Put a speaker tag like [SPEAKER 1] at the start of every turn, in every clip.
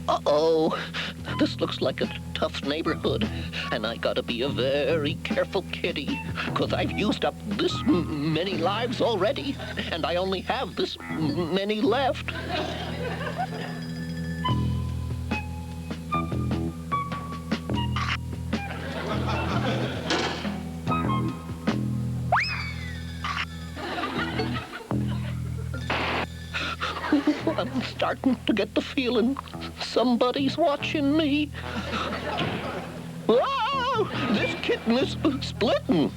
[SPEAKER 1] Uh-oh. This looks like a tough neighborhood, and I gotta be a very careful kitty, 'cause I've used up this many lives already, and I only have this many left. I'm starting to get the feeling somebody's watching me. Whoa! This kitten is splitting.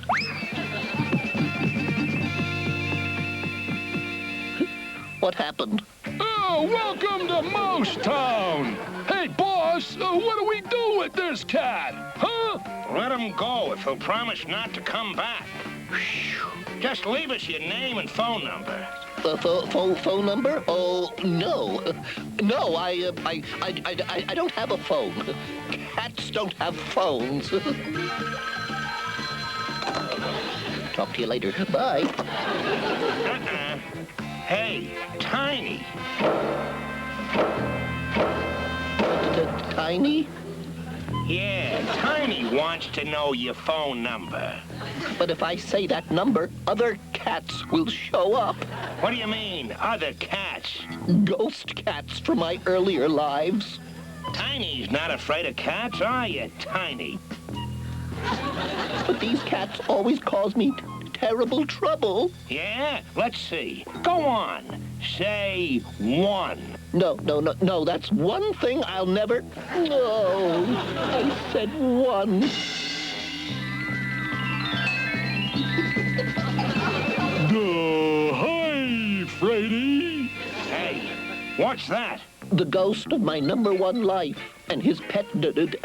[SPEAKER 1] What happened?
[SPEAKER 2] Oh, welcome to Mouse Town. Hey, boss, what do we do with this cat? Huh?
[SPEAKER 3] Let him go if he'll promise not to come back. Just leave us your name and phone number.
[SPEAKER 1] Phone number? Oh, no. No, I don't have a phone. Cats don't have phones. Talk to you later. Bye.
[SPEAKER 3] Hey, Tiny.
[SPEAKER 1] Tiny?
[SPEAKER 3] Yeah, Tiny wants to know your phone number.
[SPEAKER 1] But if I say that number, other cats will show up.
[SPEAKER 3] What do you mean, other cats?
[SPEAKER 1] Ghost cats from my earlier lives.
[SPEAKER 3] Tiny's not afraid of cats, are you, Tiny?
[SPEAKER 1] But these cats always cause me terrible trouble.
[SPEAKER 3] Yeah? Let's see. Go on. Say 1.
[SPEAKER 1] No, that's one thing I'll never... No, I said 1.
[SPEAKER 2] Hi, Fraidy.
[SPEAKER 3] Hey, what's that?
[SPEAKER 1] The ghost of my #1 life and his pet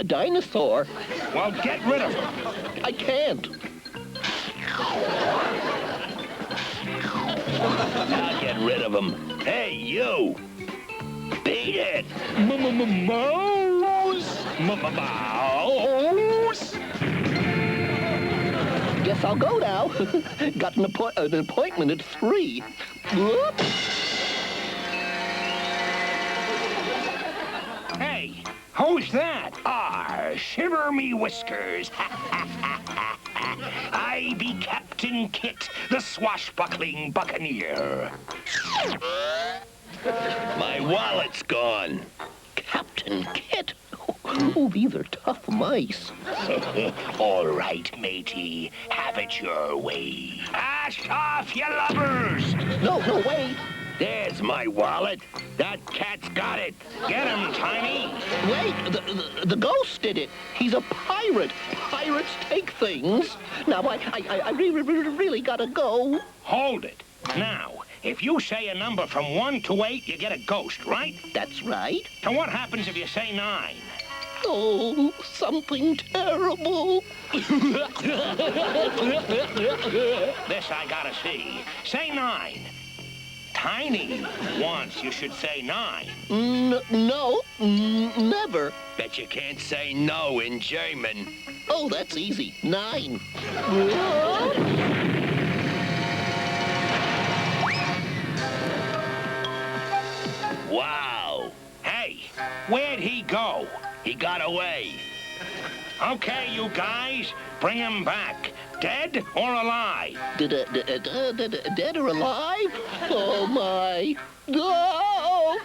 [SPEAKER 1] dinosaur.
[SPEAKER 3] Well, get rid of him.
[SPEAKER 1] I can't.
[SPEAKER 3] I'll get rid of him. Hey, you. Beat it.
[SPEAKER 2] Mouse. Mouse.
[SPEAKER 1] Guess I'll go now. Got an appointment at 3. Whoops.
[SPEAKER 3] Hey, who's that? Shiver me whiskers. I be Captain Kit, the swashbuckling buccaneer.
[SPEAKER 4] My wallet's gone.
[SPEAKER 1] Captain Kit. Oh, these are tough mice.
[SPEAKER 3] All right, matey. Have it your way. Ash off, you lubbers!
[SPEAKER 1] No, wait.
[SPEAKER 4] There's my wallet. That cat's got it.
[SPEAKER 3] Get him, Tiny.
[SPEAKER 1] Wait, the ghost did it. He's a pirate. Pirates take things. Now, I really gotta go.
[SPEAKER 3] Hold it. Now, if you say a number from 1 to 8, you get a ghost, right?
[SPEAKER 1] That's right.
[SPEAKER 3] So what happens if you say 9?
[SPEAKER 1] Oh, something terrible.
[SPEAKER 3] This I gotta see. Say 9. Tiny wants you should say 9.
[SPEAKER 1] No, never.
[SPEAKER 4] Bet you can't say no in German.
[SPEAKER 1] Oh, that's easy. 9.
[SPEAKER 4] Wow.
[SPEAKER 3] Hey, where'd he go?
[SPEAKER 4] He got away.
[SPEAKER 3] Okay, you guys, bring him back. Dead or alive?
[SPEAKER 1] Dead or alive? Oh, my. No!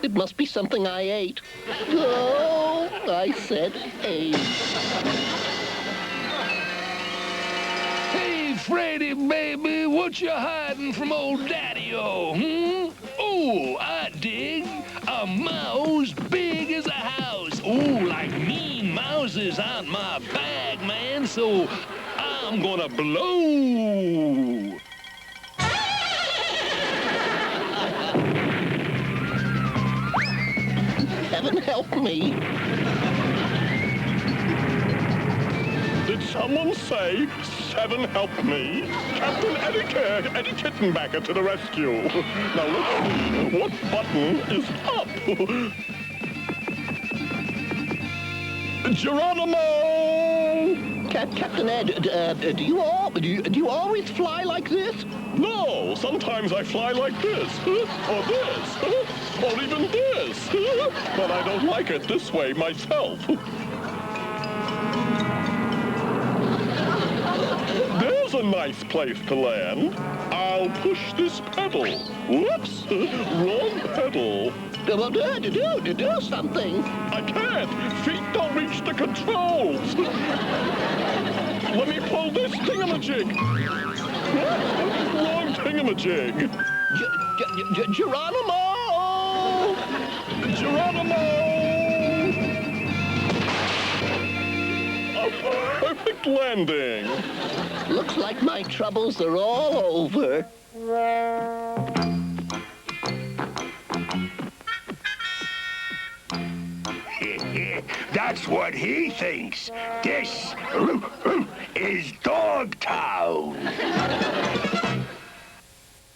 [SPEAKER 1] It must be something I ate. Oh, I said 8.
[SPEAKER 2] Hey, Fraidy, baby, what you hiding from old Daddy-O, hmm? Oh, I dig. A mouse big as a house. Oh, like mean mouses on my bag, man, so I'm gonna blow.
[SPEAKER 1] Heaven help me.
[SPEAKER 5] Did someone say, 7 help me? Captain Eddie Kittenbacker to the rescue. Now let's see, what button is up? Geronimo!
[SPEAKER 1] Captain Ed, do you always fly like this?
[SPEAKER 5] No, sometimes I fly like this, or this, or even this. But I don't like it this way myself. There's a nice place to land. I'll push this pedal. Whoops, wrong pedal.
[SPEAKER 1] Well, do something.
[SPEAKER 5] I can't. Feet don't reach the controls. Let me pull this thingamajig. Wrong thingamajig.
[SPEAKER 1] Geronimo!
[SPEAKER 5] Geronimo! A perfect landing.
[SPEAKER 1] Looks like my troubles are all over.
[SPEAKER 4] That's what he thinks. This is Dogtown.